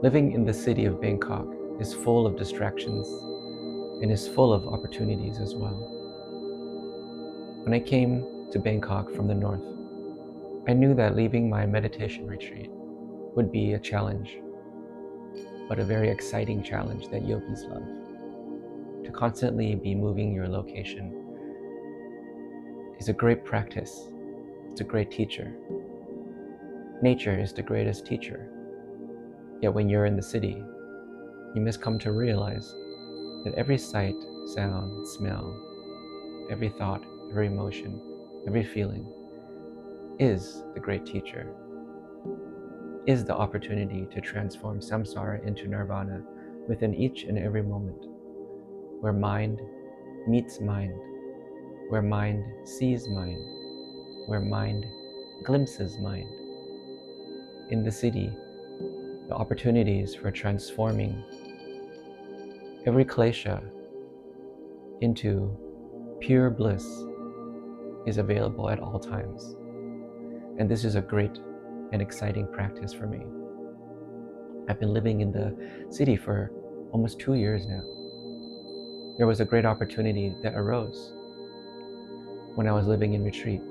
Living in the city of Bangkok is full of distractions and is full of opportunities as well. When I came to Bangkok from the north, I knew that leaving my meditation retreat would be a challenge, but a very exciting challenge that yogis love. To constantly be moving your location is a great practice. It's a great teacher. Nature is the greatest teacher. Yet when you're in the city, you must come to realize that every sight, sound, smell, every thought, every emotion, every feeling is the great teacher, is the opportunity to transform samsara into nirvana within each and every moment, where mind meets mind, where mind sees mind, where mind glimpses mind. In the city, the opportunities for transforming every klesha into pure bliss is available at all times. And this is a great and exciting practice for me. I've been living in the city for almost 2 years now. There was a great opportunity that arose when I was living in retreat.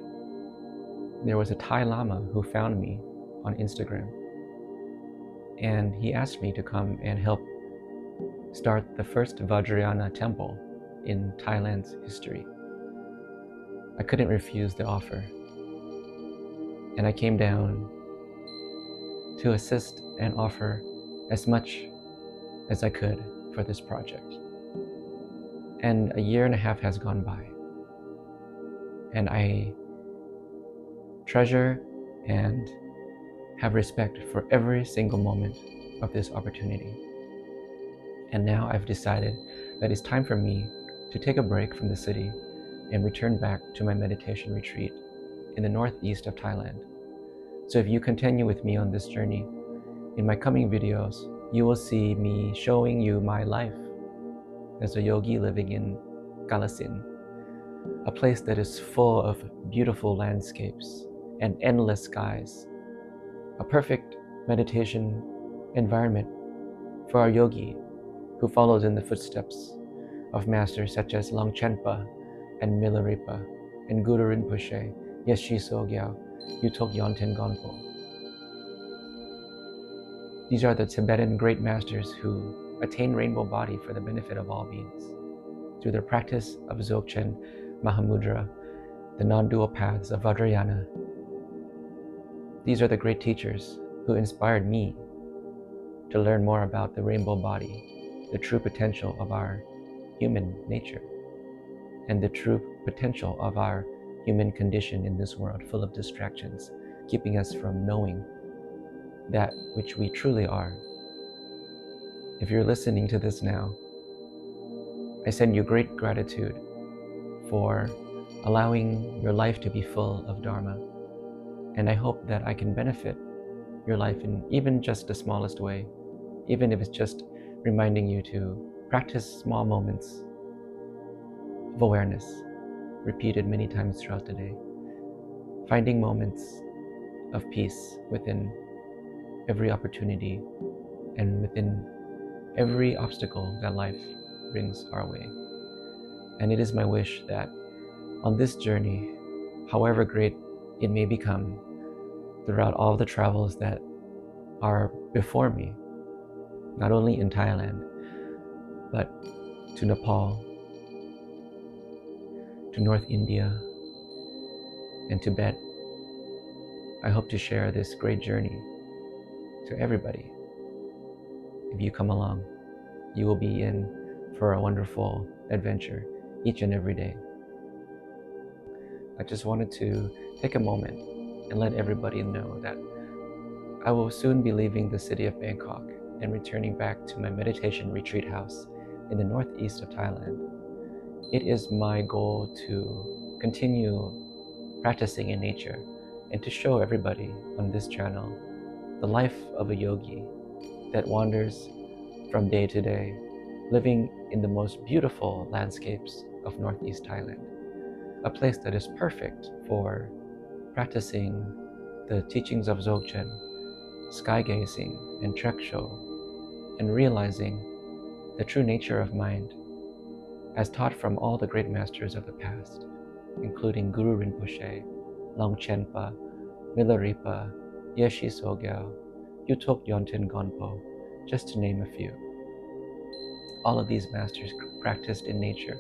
There was a Thai Lama who found me on Instagram, and he asked me to come and help start the first Vajrayana temple in Thailand's history. I couldn't refuse the offer, and I came down to assist and offer as much as I could for this project. And a year and a half has gone by, and I treasure and have respect for every single moment of this opportunity. And now I've decided that it's time for me to take a break from the city and return back to my meditation retreat in the northeast of Thailand. So if you continue with me on this journey, in my coming videos, you will see me showing you my life as a yogi living in Kalasin, a place that is full of beautiful landscapes and endless skies, a perfect meditation environment for our yogi who follows in the footsteps of masters such as Longchenpa and Milarepa and Guru Rinpoche, Yeshe Sogyal, Yutok Yonten Gonpo. These are the Tibetan great masters who attain rainbow body for the benefit of all beings. Through their practice of Dzogchen, Mahamudra, the non-dual paths of Vajrayana, these are the great teachers who inspired me to learn more about the rainbow body, the true potential of our human nature, and the true potential of our human condition in this world full of distractions, keeping us from knowing that which we truly are. If you're listening to this now, I send you great gratitude for allowing your life to be full of Dharma. And I hope that I can benefit your life in even just the smallest way, even if it's just reminding you to practice small moments of awareness, repeated many times throughout the day, finding moments of peace within every opportunity and within every obstacle that life brings our way. And it is my wish that on this journey, however great it may become, throughout all the travels that are before me, not only in Thailand, but to Nepal, to North India, and Tibet, I hope to share this great journey to everybody. If you come along, you will be in for a wonderful adventure each and every day. I just wanted to take a moment and let everybody know that I will soon be leaving the city of Bangkok and returning back to my meditation retreat house in the northeast of Thailand. It is my goal to continue practicing in nature and to show everybody on this channel the life of a yogi that wanders from day to day, living in the most beautiful landscapes of northeast Thailand, a place that is perfect for practicing the teachings of Dzogchen, sky gazing and trek show, and realizing the true nature of mind as taught from all the great masters of the past, including Guru Rinpoche, Longchenpa, Milarepa, Yeshe Sogyal, Yutok Yonten Gonpo, just to name a few. All of these masters practiced in nature.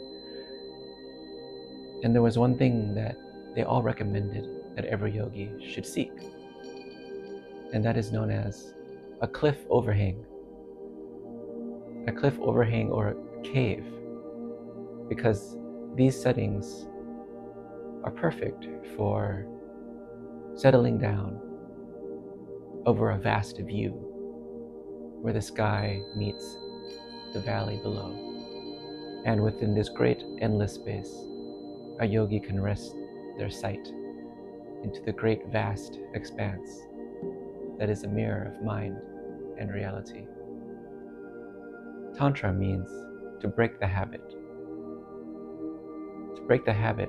And there was one thing that they all recommended that every yogi should seek, and that is known as a cliff overhang. A cliff overhang or a cave, because these settings are perfect for settling down over a vast view where the sky meets the valley below. And within this great endless space, a yogi can rest their sight into the great vast expanse that is a mirror of mind and reality. Tantra means to break the habit. To break the habit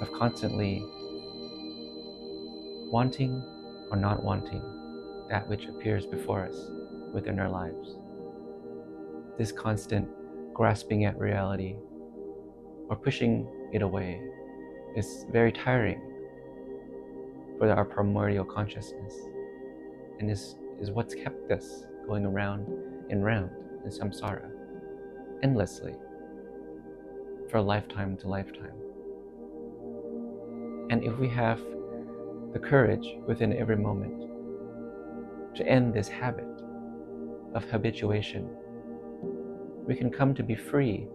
of constantly wanting or not wanting that which appears before us within our lives. This constant grasping at reality or pushing it away is very tiring for our primordial consciousness, and is what's kept us going around and round in samsara endlessly for lifetime to lifetime. And if we have the courage within every moment to end this habit of habituation, we can come to be free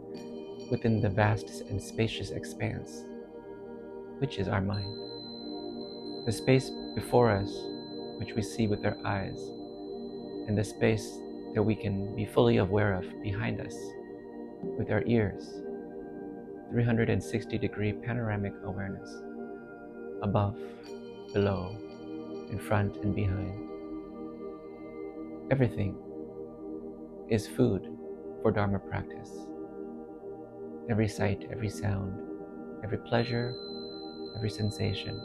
within the vast and spacious expanse, which is our mind. The space before us, which we see with our eyes, and the space that we can be fully aware of behind us with our ears. 360-degree panoramic awareness, above, below, in front and behind. Everything is food for Dharma practice. Every sight, every sound, every pleasure, every sensation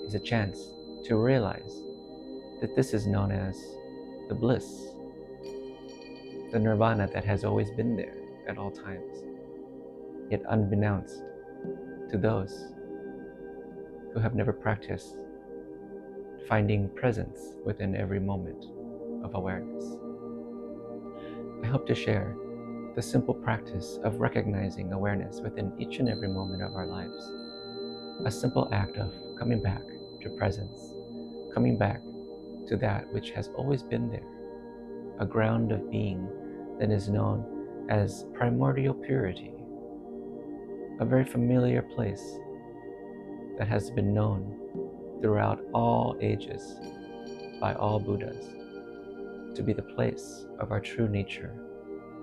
is a chance to realize that this is known as the bliss, the nirvana that has always been there at all times, yet unbeknownst to those who have never practiced finding presence within every moment of awareness. I hope to share the simple practice of recognizing awareness within each and every moment of our lives. A simple act of coming back to presence, coming back to that which has always been there, a ground of being that is known as primordial purity, a very familiar place that has been known throughout all ages by all Buddhas to be the place of our true nature,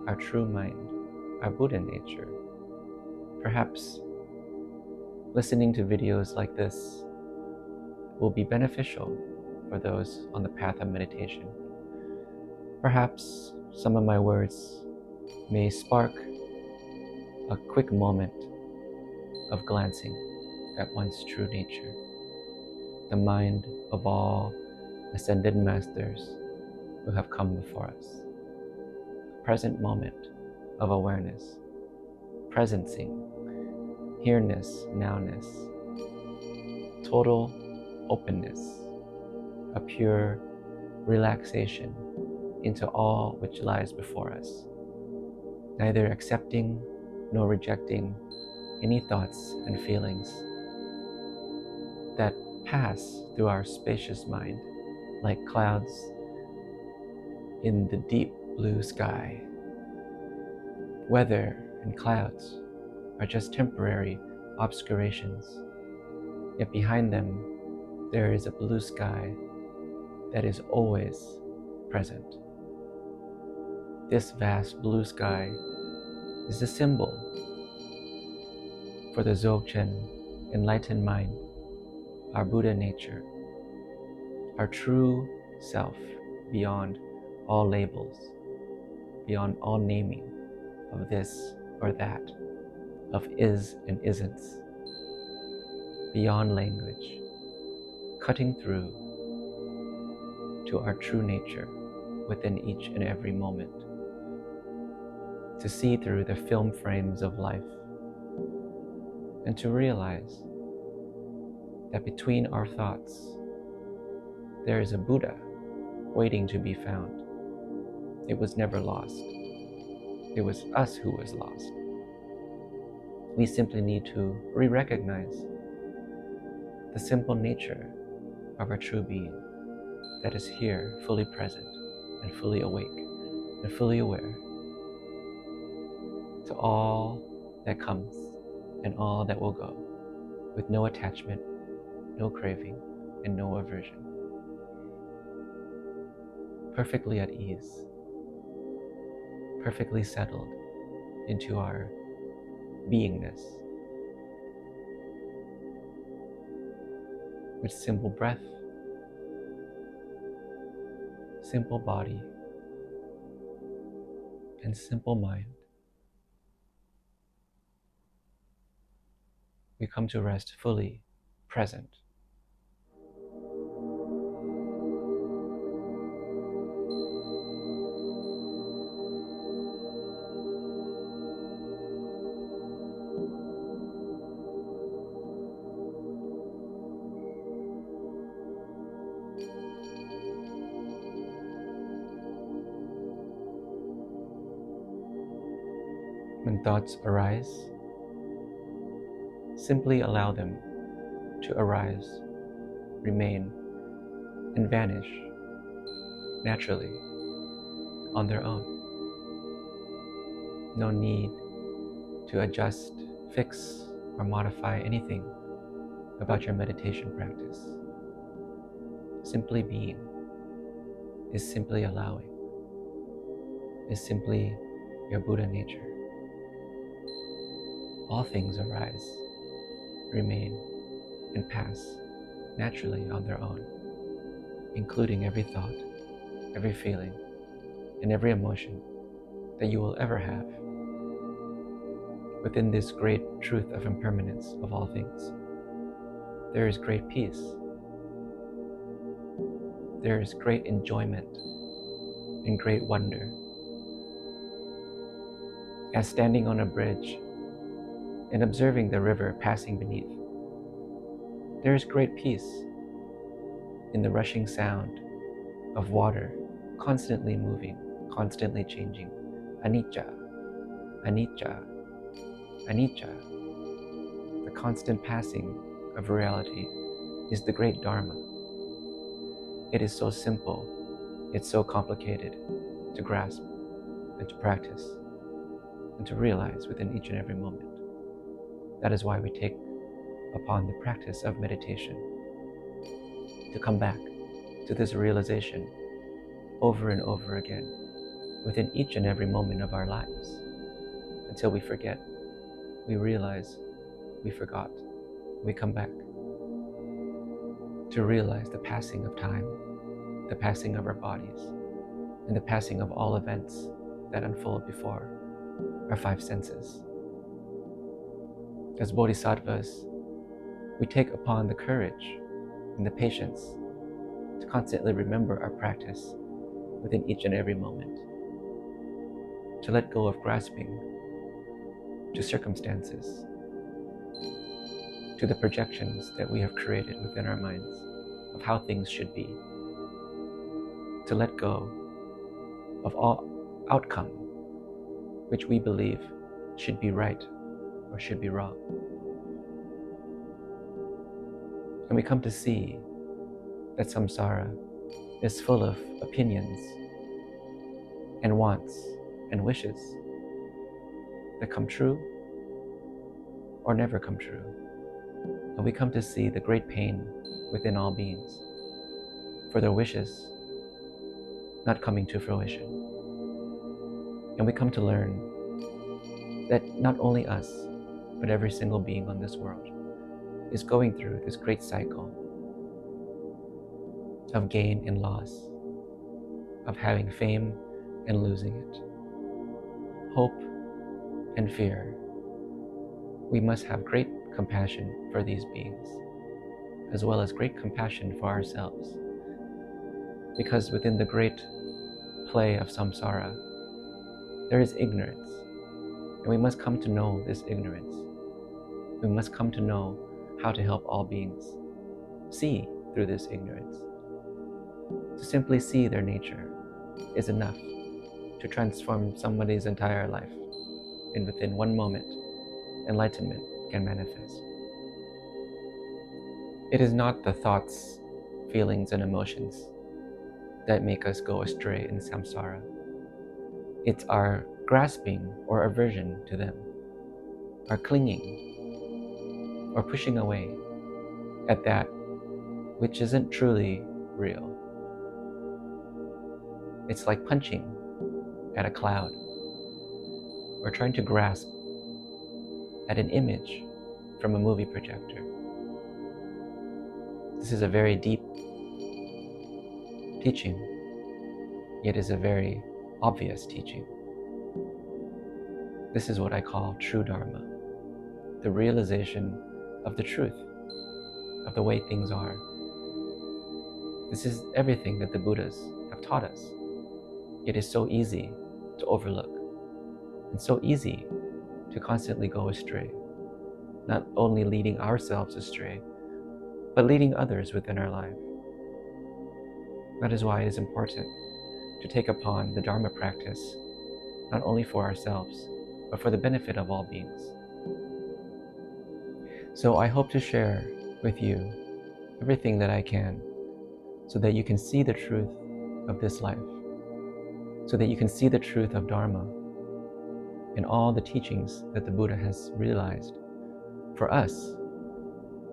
our true mind, our Buddha nature. Perhaps listening to videos like this will be beneficial for those on the path of meditation. Perhaps some of my words may spark a quick moment of glancing at one's true nature, the mind of all ascended masters who have come before us. Present moment of awareness, presencing, here-ness, now-ness, total openness, a pure relaxation into all which lies before us, neither accepting nor rejecting any thoughts and feelings that pass through our spacious mind like clouds in the deep blue sky. Weather and clouds are just temporary obscurations, yet behind them there is a blue sky that is always present. This vast blue sky is the symbol for the Dzogchen enlightened mind, our Buddha nature, our true self beyond all labels, beyond all naming of this or that, of is and isn'ts, beyond language, cutting through to our true nature, within each and every moment, to see through the film frames of life, and to realize that between our thoughts, there is a Buddha waiting to be found. It was never lost. It was us who was lost. We simply need to re-recognize the simple nature of our true being that is here, fully present and fully awake and fully aware to all that comes and all that will go, with no attachment, no craving, and no aversion. Perfectly at ease, perfectly settled into our beingness, with simple breath, simple body, and simple mind. We come to rest fully present. When thoughts arise, simply allow them to arise, remain, and vanish naturally on their own. No need to adjust, fix, or modify anything about your meditation practice. Simply being is simply allowing, is simply your Buddha nature. All things arise, remain, and pass naturally on their own, including every thought, every feeling, and every emotion that you will ever have. Within this great truth of impermanence of all things, there is great peace. There is great enjoyment and great wonder. As standing on a bridge and observing the river passing beneath, there is great peace in the rushing sound of water constantly moving, constantly changing. Anicca, anicca, anicca. The constant passing of reality is the great Dharma. It is so simple, it's so complicated to grasp and to practice and to realize within each and every moment. That is why we take upon the practice of meditation to come back to this realization over and over again within each and every moment of our lives until we forget, we realize we forgot, we come back to realize the passing of time, the passing of our bodies, and the passing of all events that unfold before our five senses. As bodhisattvas, we take upon the courage and the patience to constantly remember our practice within each and every moment, to let go of grasping to circumstances, to the projections that we have created within our minds of how things should be, to let go of all outcome which we believe should be right or should be wrong. And we come to see that samsara is full of opinions and wants and wishes that come true or never come true. And we come to see the great pain within all beings for their wishes not coming to fruition. And we come to learn that not only us, but every single being on this world is going through this great cycle of gain and loss, of having fame and losing it, hope and fear. We must have great compassion for these beings, as well as great compassion for ourselves, because within the great play of samsara, there is ignorance. And we must come to know this ignorance. We must come to know how to help all beings see through this ignorance. To simply see their nature is enough to transform somebody's entire life. And within one moment, enlightenment can manifest. It is not the thoughts, feelings, and emotions that make us go astray in samsara. It's our grasping or aversion to them, our clinging or pushing away at that which isn't truly real. It's like punching at a cloud or trying to grasp at an image from a movie projector. This is a very deep teaching, yet is a very obvious teaching. This is what I call true Dharma, the realization of the truth, of the way things are. This is everything that the Buddhas have taught us. It is so easy to overlook and so easy to constantly go astray, not only leading ourselves astray, but leading others within our life. That is why it is important to take upon the Dharma practice, not only for ourselves, but for the benefit of all beings. So I hope to share with you everything that I can so that you can see the truth of this life, so that you can see the truth of Dharma and all the teachings that the Buddha has realized for us,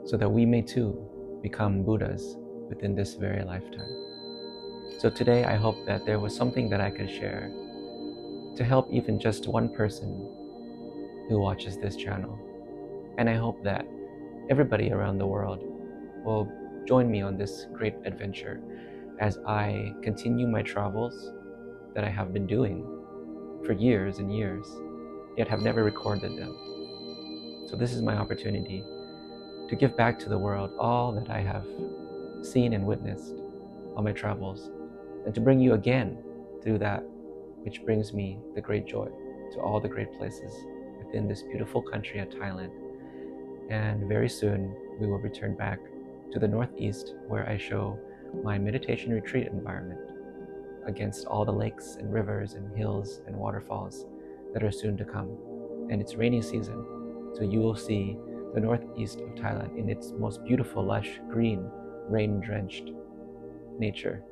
so that we may too become Buddhas within this very lifetime. So today I hope that there was something that I could share to help even just one person who watches this channel. And I hope that everybody around the world will join me on this great adventure as I continue my travels that I have been doing for years and years, yet have never recorded them. So this is my opportunity to give back to the world all that I have seen and witnessed on my travels, and to bring you again through that which brings me the great joy to all the great places within this beautiful country of Thailand. And very soon we will return back to the Northeast, where I show my meditation retreat environment against all the lakes and rivers and hills and waterfalls that are soon to come. And it's rainy season, so you will see the northeast of Thailand in its most beautiful, lush, green, rain-drenched nature.